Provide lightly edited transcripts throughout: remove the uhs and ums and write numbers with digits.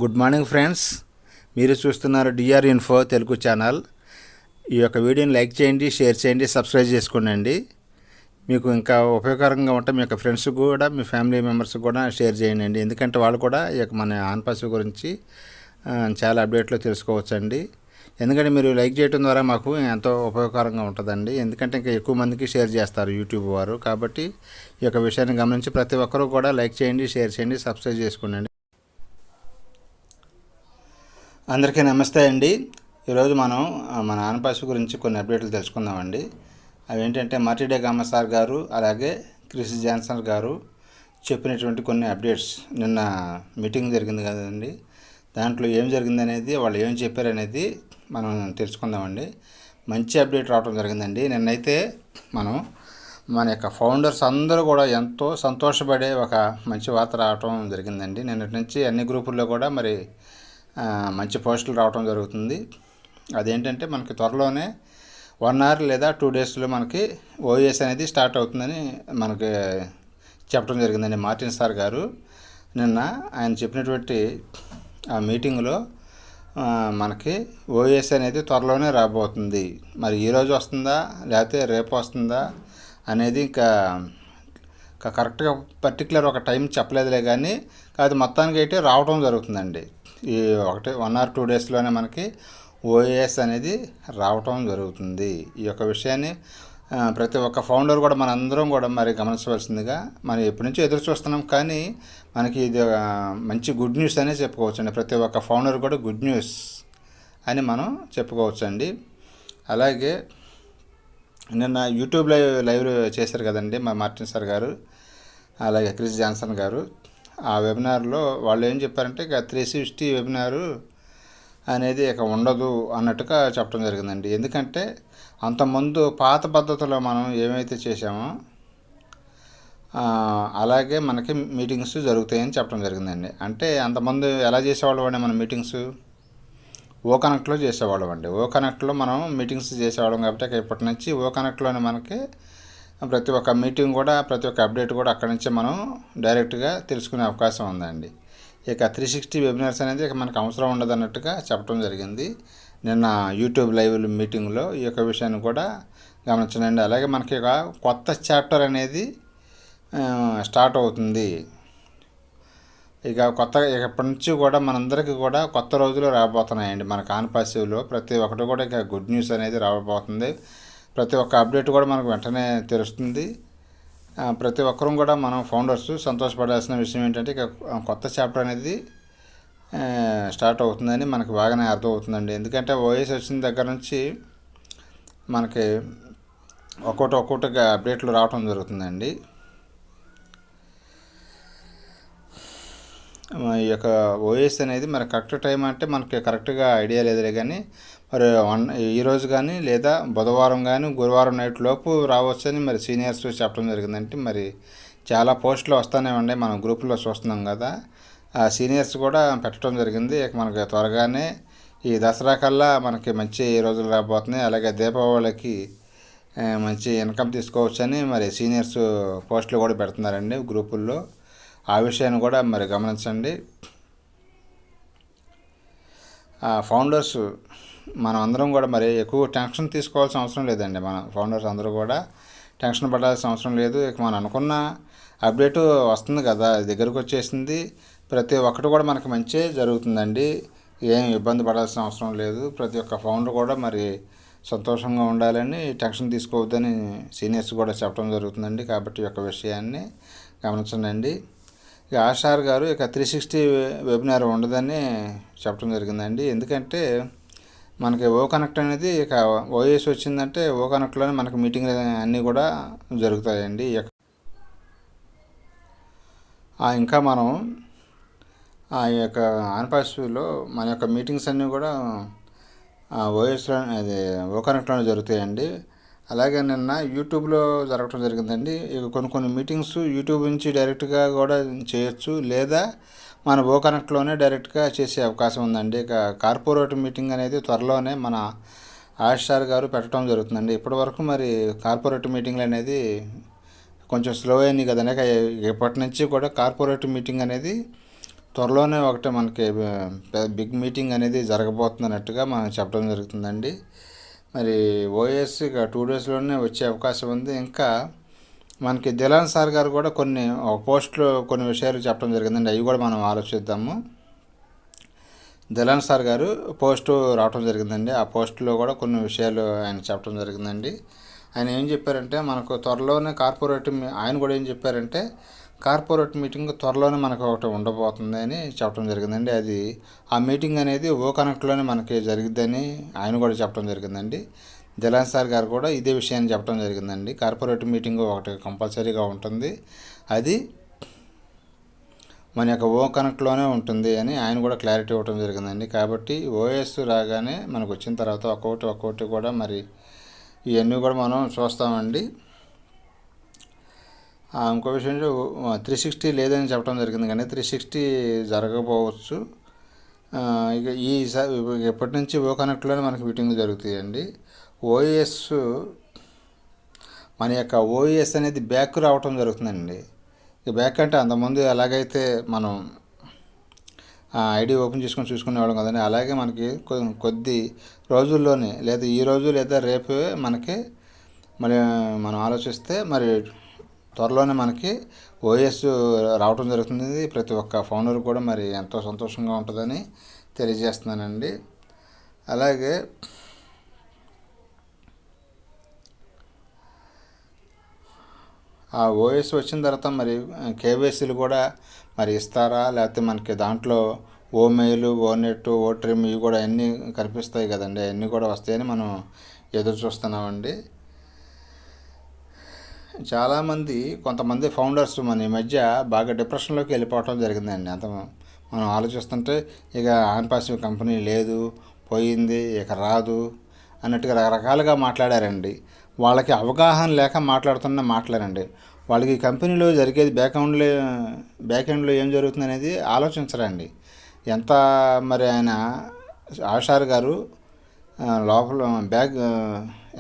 Good morning friends, మీరు చూస్తున్నారు DR info Telugu channel. ఈ యొక్క వీడియోని లైక్ చేయండి, షేర్ చేయండి, సబ్స్క్రైబ్ చేసుకోండి. మీకు ఇంకా ఉపయోగకరంగా ఉంటే మీ యొక్క ఫ్రెండ్స్ కూడా, మీ ఫ్యామిలీ మెంబర్స్ కూడా షేర్ చేయండి. ఎందుకంటే వాళ్ళు కూడా ఈ యొక్క మన ఆన్పాస్ గురించి చాలా అప్డేట్లో తెలుసుకోవచ్చండి. ఎందుకంటే మీరు లైక్ చేయడం ద్వారా మాకు ఎంతో ఉపయోగకరంగా ఉంటుందండి. ఎందుకంటే ఇంకా ఎక్కువ మందికి షేర్ చేస్తారు యూట్యూబ్ వారు. కాబట్టి ఈ యొక్క విషయాన్ని గమనించి ప్రతి ఒక్కరూ కూడా లైక్ చేయండి, షేర్ చేయండి, సబ్స్క్రైబ్ చేసుకోండి. అందరికీ నమస్తే అండి. ఈరోజు మనం మన ఆన్పాస్ గురించి కొన్ని అప్డేట్లు తెలుసుకుందామండి. అవి ఏంటంటే మార్టిడే గామా సార్ గారు అలాగే క్రిస్ జాన్సన్ గారు చెప్పినటువంటి కొన్ని అప్డేట్స్. నిన్న మీటింగ్ జరిగింది కదండి, దాంట్లో ఏం జరిగిందనేది, వాళ్ళు ఏం చెప్పారనేది మనం తెలుసుకుందామండి. మంచి అప్డేట్ రావడం జరిగిందండి. నిన్నైతే మనం మన యొక్క ఫౌండర్స్ అందరూ కూడా ఎంతో సంతోషపడే ఒక మంచి వార్త రావటం జరిగిందండి. నిన్నటి నుంచి అన్ని గ్రూపుల్లో కూడా మరి మంచి పోస్టులు రావడం జరుగుతుంది. అదేంటంటే మనకి త్వరలోనే 1 hour లేదా 2 daysలో మనకి ఓఎస్ అనేది స్టార్ట్ అవుతుందని మనకి చెప్పడం జరిగిందండి. మార్టిన్ సార్ గారు నిన్న ఆయన చెప్పినటువంటి ఆ మీటింగ్లో మనకి ఓఎస్ అనేది త్వరలోనే రాబోతుంది. మరి ఈరోజు వస్తుందా లేకపోతే రేపు వస్తుందా అనేది ఇంకా కరెక్ట్గా పర్టికులర్ ఒక టైం చెప్పలేదులే, కానీ అది మొత్తానికి అయితే రావడం జరుగుతుందండి. ఈ 1 or 2 daysలోనే మనకి ఓఏఎస్ అనేది రావటం జరుగుతుంది. ఈ యొక్క విషయాన్ని ప్రతి ఒక్క ఫౌండర్ కూడా మనందరం కూడా మరి గమనించవలసిందిగా మనం ఎప్పటి నుంచో ఎదురు చూస్తున్నాం, కానీ మనకి ఇది మంచి గుడ్ న్యూస్ అనే చెప్పుకోవచ్చండి. ప్రతి ఒక్క ఫౌండర్ కూడా గుడ్ న్యూస్ అని మనం చెప్పుకోవచ్చండి. అలాగే నిన్న యూట్యూబ్ లైవ్ చేశారు కదండి మా మార్టిన్ సార్ గారు అలాగే క్రిస్ జాన్సన్ గారు. ఆ వెబినార్లో వాళ్ళు ఏం చెప్పారంటే ఇక 360 వెబినారు అనేది ఇక ఉండదు అన్నట్టుగా చెప్పడం జరిగిందండి. ఎందుకంటే అంతకుముందు పాత పద్ధతిలో మనం ఏమైతే చేసామో అలాగే మనకి మీటింగ్స్ జరుగుతాయని చెప్పడం జరిగిందండి. అంటే అంతకుముందు ఎలా చేసేవాళ్ళం అండి, మన మీటింగ్స్ ఓ కనెక్ట్లో చేసేవాళ్ళం అండి. ఓ కనెక్ట్లో మనం మీటింగ్స్ చేసేవాళ్ళం కాబట్టి ఇప్పటి నుంచి ఓ కనెక్ట్లోనే మనకి ప్రతి ఒక్క మీటింగ్ కూడా, ప్రతి ఒక్క అప్డేట్ కూడా అక్కడి నుంచే మనం డైరెక్ట్గా తెలుసుకునే అవకాశం ఉందండి. ఇక 360 వెబినార్స్ అనేది ఇక మనకు అవసరం ఉండదు అన్నట్టుగా చెప్పడం జరిగింది నిన్న యూట్యూబ్ లైవ్ మీటింగ్లో. ఈ యొక్క విషయాన్ని కూడా గమనించండి. అలాగే మనకి ఒక కొత్త చాప్టర్ అనేది స్టార్ట్ అవుతుంది. ఇక ఇప్పటి నుంచి కూడా మనందరికీ కూడా కొత్త రోజులు రాబోతున్నాయండి. మన ఆన్పాసివ్లో ప్రతి ఒక్కటి కూడా ఇక గుడ్ న్యూస్ అనేది రాబోతుంది. ప్రతి ఒక్క అప్డేట్ కూడా మనకు వెంటనే తెలుస్తుంది. ప్రతి ఒక్కరూ కూడా మనం ఫౌండర్స్ సంతోషపడాల్సిన విషయం ఏంటంటే ఇక కొత్త చాప్టర్ అనేది స్టార్ట్ అవుతుందని మనకు బాగానే అర్థమవుతుందండి. ఎందుకంటే ఓఎస్ వచ్చిన దగ్గర నుంచి మనకి ఒక్కొక్కటిగా అప్డేట్లు రావడం జరుగుతుందండి. ఈ యొక్క ఓఎస్ అనేది మరి కరెక్ట్ టైం అంటే మనకి కరెక్ట్గా ఐడియా లేదులే, కానీ మరి ఈరోజు కానీ లేదా బుధవారం కానీ గురువారం నైట్ లోపు రావచ్చని మరి సీనియర్స్ చెప్పడం జరిగిందంటే మరి చాలా పోస్టులు వస్తూనే ఉన్నాయి. మనం గ్రూపులో చూస్తున్నాం కదా, ఆ సీనియర్స్ కూడా పెట్టడం జరిగింది. ఇక మనకి త్వరగానే ఈ దసరా కల్లా మనకి మంచి రోజులు రాబోతున్నాయి. అలాగే దీపావళికి మంచి ఇన్కమ్ తీసుకోవచ్చని మరి సీనియర్స్ పోస్టులు కూడా పెడుతున్నారండి గ్రూపుల్లో. ఆ విషయాన్ని కూడా మరి గమనించండి. ఫౌండర్స్ మనం అందరం కూడా మరి ఎక్కువ టెన్షన్ తీసుకోవాల్సిన అవసరం లేదండి. మన ఫౌండర్స్ అందరూ కూడా టెన్షన్ పడాల్సిన అవసరం లేదు. ఇక మనం అనుకున్న అప్డేటు వస్తుంది కదా, దగ్గరకు వచ్చేసింది. ప్రతి ఒక్కటి కూడా మనకి మంచి జరుగుతుందండి. ఏం ఇబ్బంది పడాల్సిన అవసరం లేదు. ప్రతి ఒక్క ఫౌండర్ కూడా మరి సంతోషంగా ఉండాలని, టెన్షన్ తీసుకోవద్దని సీనియర్స్ కూడా చెప్పడం జరుగుతుందండి. కాబట్టి ఈ యొక్క విషయాన్ని గమనించండి. ఇక ఆషార్ గారు ఇక 360 వెబినార్ ఉండదని చెప్పడం జరిగిందండి. ఎందుకంటే మనకి ఓ కనెక్ట్ అనేది ఇక ఓఎస్ వచ్చిందంటే ఓ కనెక్ట్లోనే మనకి మీటింగ్ అన్నీ కూడా జరుగుతాయండి. ఇంకా మనం ఆ యొక్క ఆన్పాస్లో మన యొక్క మీటింగ్స్ అన్నీ కూడా ఓఎస్లో అది ఓ కనెక్ట్లోనే జరుగుతాయండి. అలాగే నిన్న యూట్యూబ్లో జరగడం జరిగిందండి. ఇక కొన్ని మీటింగ్స్ యూట్యూబ్ నుంచి డైరెక్ట్గా కూడా చేయొచ్చు, లేదా మన ఓ కనెక్ట్లోనే డైరెక్ట్గా చేసే అవకాశం ఉందండి. ఇక కార్పొరేట్ మీటింగ్ అనేది త్వరలోనే మన ఆషార్ గారు పెట్టడం జరుగుతుందండి. ఇప్పటి వరకు మరి కార్పొరేట్ మీటింగ్లు అనేది కొంచెం స్లో అయినాయి కదండి. ఇప్పటి నుంచి కూడా కార్పొరేట్ మీటింగ్ అనేది త్వరలోనే ఒకటి మనకి బిగ్ మీటింగ్ అనేది జరగబోతున్నట్టుగా మనం చెప్పడం జరుగుతుందండి. మరి ఓఎస్ ఇక 2 డేస్లోనే వచ్చే అవకాశం ఉంది. ఇంకా మనకి దిలాన్ సార్ గారు కూడా ఒక పోస్ట్లో కొన్ని విషయాలు చెప్పడం జరిగిందండి. అవి కూడా మనం ఆలోచిద్దాము. దిలాన్ సార్ గారు పోస్టు రావడం జరిగిందండి. ఆ పోస్టులో కూడా కొన్ని విషయాలు ఆయన చెప్పడం జరిగిందండి. ఆయన ఏం చెప్పారంటే మనకు త్వరలోనే ఆయన కూడా ఏం చెప్పారంటే కార్పొరేట్ మీటింగ్ త్వరలోనే మనకు ఒకటి ఉండబోతుంది అని చెప్పడం జరిగిందండి. ఆ మీటింగ్ అనేది ఓ కనెక్ట్లోనే మనకి జరిగిద్దని ఆయన కూడా చెప్పడం జరిగిందండి. దిలాన్ సార్ గారు కూడా ఇదే విషయాన్ని చెప్పడం జరిగిందండి. కార్పొరేట్ మీటింగ్ ఒకటి కంపల్సరీగా ఉంటుంది, అది మన యొక్క ఓ కనెక్ట్లోనే ఉంటుంది అని ఆయన కూడా క్లారిటీ ఇవ్వడం జరిగిందండి. కాబట్టి ఓఎస్ రాగానే మనకు వచ్చిన తర్వాత ఒక్కొక్కటి కూడా మరి ఇవన్నీ కూడా మనం చూస్తామండి. ఇంకో విషయం 360 లేదని చెప్పడం జరిగింది, కానీ 360 జరగకపోవచ్చు. ఇక ఎప్పటి నుంచి ఓ కనెక్ట్లోనే మనకి మీటింగ్లు జరుగుతాయండి. ఓఎస్ మన యొక్క ఓఎస్ అనేది బ్యాక్ రావటం జరుగుతుందండి. ఇక బ్యాక్ అంటే అంతకుముందు ఎలాగైతే మనం ఐడి ఓపెన్ చేసుకొని చూసుకునేవాళ్ళం కదండి, అలాగే మనకి కొద్ది రోజుల్లోనే లేదా ఈరోజు లేదా రేపే మనకి మనం ఆలోచిస్తే మరి త్వరలోనే మనకి ఓఎస్ రావటం జరుగుతుంది. ప్రతి ఒక్క ఫౌండర్ కూడా మరి ఎంతో సంతోషంగా ఉంటుందని తెలియజేస్తున్నానండి. అలాగే ఆ ఓఎస్ వచ్చిన తర్వాత మరి కేవైసీలు కూడా మరి ఇస్తారా, లేకపోతే మనకి దాంట్లో ఓ మెయిల్, ఓ నెట్, ఓ ట్రిమ్ ఇవి కూడా అన్నీ కనిపిస్తాయి కదండి, అవన్నీ కూడా వస్తాయని మనం ఎదురు చూస్తున్నామండి. కొంతమంది ఫౌండర్స్ మన ఈ మధ్య బాగా డిప్రెషన్లోకి వెళ్ళిపోవటం జరిగిందండి. మనం ఆలోచిస్తుంటే ఇక ఆన్పాసివ్ కంపెనీ లేదు, పోయింది, ఇక రాదు అన్నట్టుగా రకరకాలుగా మాట్లాడారండి. వాళ్ళకి అవగాహన లేక మాట్లాడుతున్న మాట్లాడండి. వాళ్ళకి కంపెనీలో జరిగేది బ్యాక్ ఎండ్లో ఏం జరుగుతుంది అనేది ఆలోచించరండి. ఎంత మరి ఆయన ఆషార్ గారు లోపల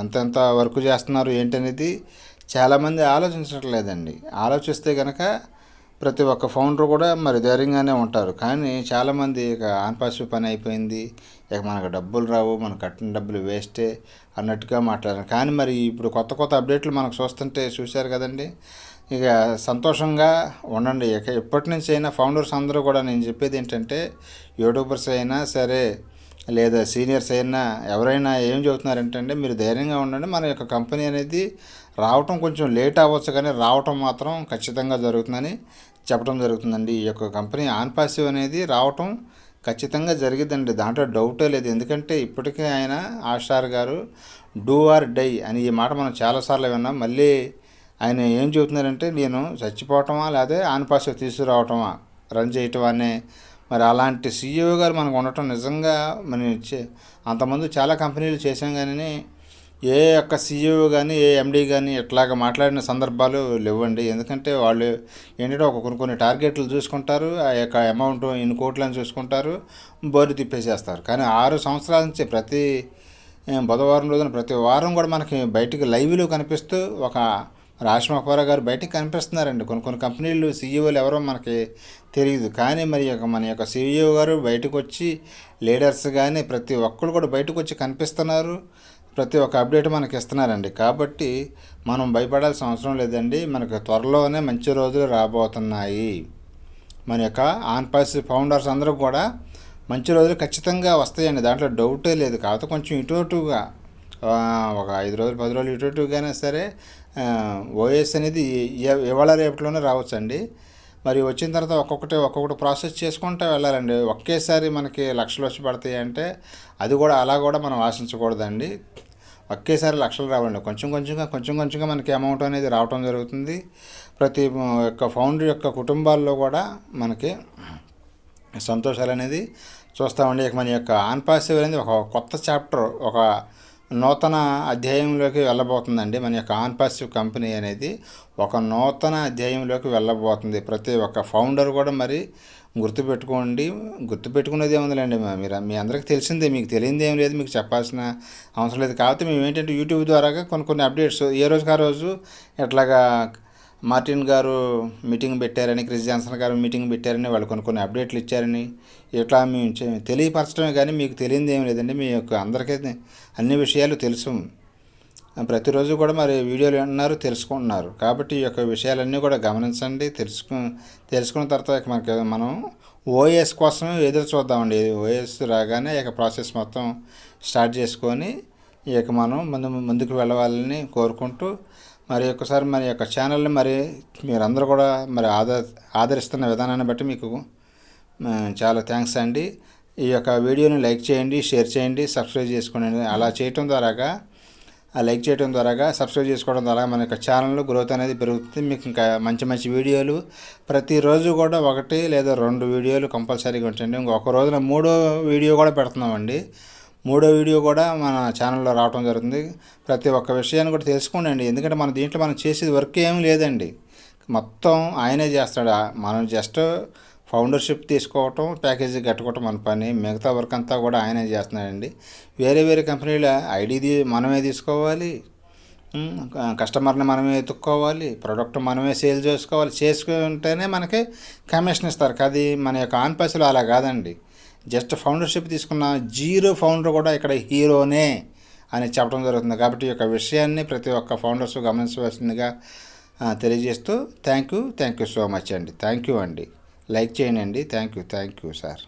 ఎంతెంత వర్క్ చేస్తున్నారు ఏంటనేది చాలామంది ఆలోచించట్లేదండి. ఆలోచిస్తే కనుక ప్రతి ఒక్క ఫౌండర్ కూడా మరి ధైర్యంగానే ఉంటారు. కానీ చాలామంది ఇక ఆన్పాసివ్ పని అయిపోయింది, ఇక మనకు డబ్బులు రావు, మనకు కట్టిన డబ్బులు వేస్టే అన్నట్టుగా మాట్లాడారు. కానీ మరి ఇప్పుడు కొత్త అప్డేట్లు మనకు చూశారు కదండి. ఇక సంతోషంగా ఉండండి. ఇక ఎప్పటి నుంచి అయినా ఫౌండర్స్ అందరూ కూడా నేను చెప్పేది ఏంటంటే, యూట్యూబర్స్ అయినా సరే లేదా సీనియర్స్ అయినా ఎవరైనా ఏం చెబుతున్నారంటే మీరు ధైర్యంగా ఉండండి. మన యొక్క కంపెనీ అనేది రావటం కొంచెం లేట్ అవ్వచ్చు, కానీ రావటం మాత్రం ఖచ్చితంగా జరుగుతుందని చెప్పడం జరుగుతుందండి. ఈ యొక్క కంపెనీ ఆన్పాసివ్ అనేది రావటం ఖచ్చితంగా జరిగిద్దండి, దాంట్లో డౌటే లేదు. ఎందుకంటే ఇప్పటికే ఆయన ఆషార్ గారు డూ ఆర్ డై అని ఈ మాట మనం చాలాసార్లు విన్నాం. మళ్ళీ ఆయన ఏం చెబుతున్నారంటే నేను చచ్చిపోవటమా లేదా ఆన్పాసివ్ తీసుకురావటమా రన్ చేయటం అనే మరి అలాంటి సీఈఓ గారు మనకు ఉండటం నిజంగా అంతకుముందు చాలా కంపెనీలు చేసాం, కానీ ఏ యొక్క సీఈఓ కానీ ఏ ఎండీ కానీ ఇట్లాగ మాట్లాడిన సందర్భాలు లేవండి. ఎందుకంటే వాళ్ళు ఏంటంటే కొన్ని టార్గెట్లు చూసుకుంటారు, ఆ యొక్క అమౌంట్ ఇన్ని కోట్లని చూసుకుంటారు, బోరు తిప్పేసేస్తారు. కానీ 6 సంవత్సరాల నుంచి ప్రతి బుధవారం రోజున ప్రతి వారం కూడా మనకి బయటికి లైవ్లో కనిపిస్తూ ఒక రాష్ట్రమపారా గారు బయటికి కనిపిస్తున్నారండి. కొన్ని కంపెనీలు సీఈఓలు ఎవరో మనకి తెలియదు, కానీ మన యొక్క సీఈఓ గారు బయటకు వచ్చి లీడర్స్ కానీ ప్రతి ఒక్కరు కూడా బయటకు వచ్చి కనిపిస్తున్నారు, ప్రతి ఒక్క అప్డేట్ మనకి ఇస్తున్నారండి. కాబట్టి మనం భయపడాల్సిన అవసరం లేదండి. మనకు త్వరలోనే మంచి రోజులు రాబోతున్నాయి. మన యొక్క ఆన్పాసివ్ ఫౌండర్స్ అందరూ కూడా మంచి రోజులు ఖచ్చితంగా వస్తాయండి, దాంట్లో డౌటే లేదు. కాకపోతే కొంచెం ఇటువటుగా ఒక 5 రోజులు 10 రోజులు ఇటువటుగానే సరే ఓఎస్ అనేది ఇవాళ రేపట్లోనే రావచ్చండి. మరి వచ్చిన తర్వాత ఒక్కొక్కటి ప్రాసెస్ చేసుకుంటూ వెళ్ళాలండి. ఒకేసారి మనకి లక్షలు వచ్చి పడతాయి అంటే అలా కూడా మనం ఆశించకూడదండి. ఒకేసారి లక్షలు రావండి, కొంచెం కొంచెంగా మనకి అమౌంట్ అనేది రావటం జరుగుతుంది. ప్రతి యొక్క ఫౌండర్ యొక్క కుటుంబాల్లో కూడా మనకి సంతోషాలు అనేది చూస్తామండి. ఇక మన యొక్క ఆన్పాసివ్ అనేది ఒక కొత్త చాప్టర్, ఒక నూతన అధ్యాయంలోకి వెళ్ళబోతుందండి. మన యొక్క ఆన్పాసివ్ కంపెనీ అనేది ఒక నూతన అధ్యాయంలోకి వెళ్ళబోతుంది. ప్రతి ఒక్క ఫౌండర్ కూడా మరి గుర్తుపెట్టుకునేది ఏముందిలేండి, మీ అందరికీ తెలిసిందే, మీకు తెలియదు ఏం లేదు, మీకు చెప్పాల్సిన అవసరం లేదు. కాబట్టి మేము ఏంటంటే యూట్యూబ్ ద్వారా కొన్ని అప్డేట్స్ ఏ రోజుకి ఆ రోజు ఎట్లాగా మార్టిన్ గారు మీటింగ్ పెట్టారని, క్రిస్ జాన్సన్ గారు మీటింగ్ పెట్టారని, వాళ్ళు కొన్ని అప్డేట్లు ఇచ్చారని ఇట్లా మేము తెలియపరచడమే కానీ మీకు తెలియదు ఏం లేదండి. మీ యొక్క అందరికీ అన్ని విషయాలు తెలుసు. ప్రతిరోజు కూడా మరి వీడియోలు వింటున్నారు, తెలుసుకుంటున్నారు. కాబట్టి ఈ యొక్క విషయాలన్నీ కూడా గమనించండి. తెలుసుకున్న తర్వాత మనం ఓఎస్ కోసం ఎదురు చూద్దామండి. ఓఎస్ రాగానే ఇక ప్రాసెస్ మొత్తం స్టార్ట్ చేసుకొని ఇక మనం ముందుకు వెళ్ళవాలని కోరుకుంటూ మరి ఒక్కసారి మరి యొక్క ఛానల్ని మరి మీరందరూ కూడా మరి ఆదరిస్తున్న విధానాన్ని బట్టి మీకు చాలా థ్యాంక్స్ అండి. ఈ యొక్క వీడియోని లైక్ చేయండి, షేర్ చేయండి, సబ్స్క్రైబ్ చేసుకోండి. అలా చేయటం ద్వారాగా లైక్ చేయడం ద్వారాగా, సబ్స్క్రైబ్ చేసుకోవడం ద్వారా మన యొక్క ఛానల్లో గ్రోత్ అనేది పెరుగుతుంది. మీకు ఇంకా మంచి మంచి వీడియోలు ప్రతిరోజు కూడా 1 లేదా 2 వీడియోలు కంపల్సరీగా ఉంటాయండి. ఇంకొక రోజున 3వ వీడియో కూడా పెడుతున్నామండి. 3వ వీడియో కూడా మన ఛానల్లో రావడం జరుగుతుంది. ప్రతి ఒక్క విషయాన్ని కూడా తెలుసుకోండి. ఎందుకంటే మన దీంట్లో మనం చేసేది వర్క్ ఏమీ లేదండి, మొత్తం ఆయనే చేస్తాడు. మనం జస్ట్ ఫౌండర్షిప్ తీసుకోవటం, ప్యాకేజీ కట్టుకోవటం మన పని. మిగతా వర్క్ అంతా కూడా ఆయనే చేస్తున్నాడండి. వేరే కంపెనీల ఐడి మనమే తీసుకోవాలి, కస్టమర్ని మనమే ఎత్తుక్కోవాలి, ప్రోడక్ట్ మనమే సేల్ చేసుకోవాలి. చేసుకుంటేనే మనకి కమిషన్ ఇస్తారు. అది మన యొక్క ఆన్పైస్లో అలా కాదండి. జస్ట్ ఫౌండర్షిప్ తీసుకున్న 0 ఫౌండర్ కూడా ఇక్కడ హీరోనే అని చెప్పడం జరుగుతుంది. కాబట్టి ఈ యొక్క విషయాన్ని ప్రతి ఒక్క ఫౌండర్స్ గమనించవలసిందిగా తెలియజేస్తూ థ్యాంక్ యూ సో మచ్ అండి. థ్యాంక్ యూ అండి. లైక్ చేయండి. Thank you sir.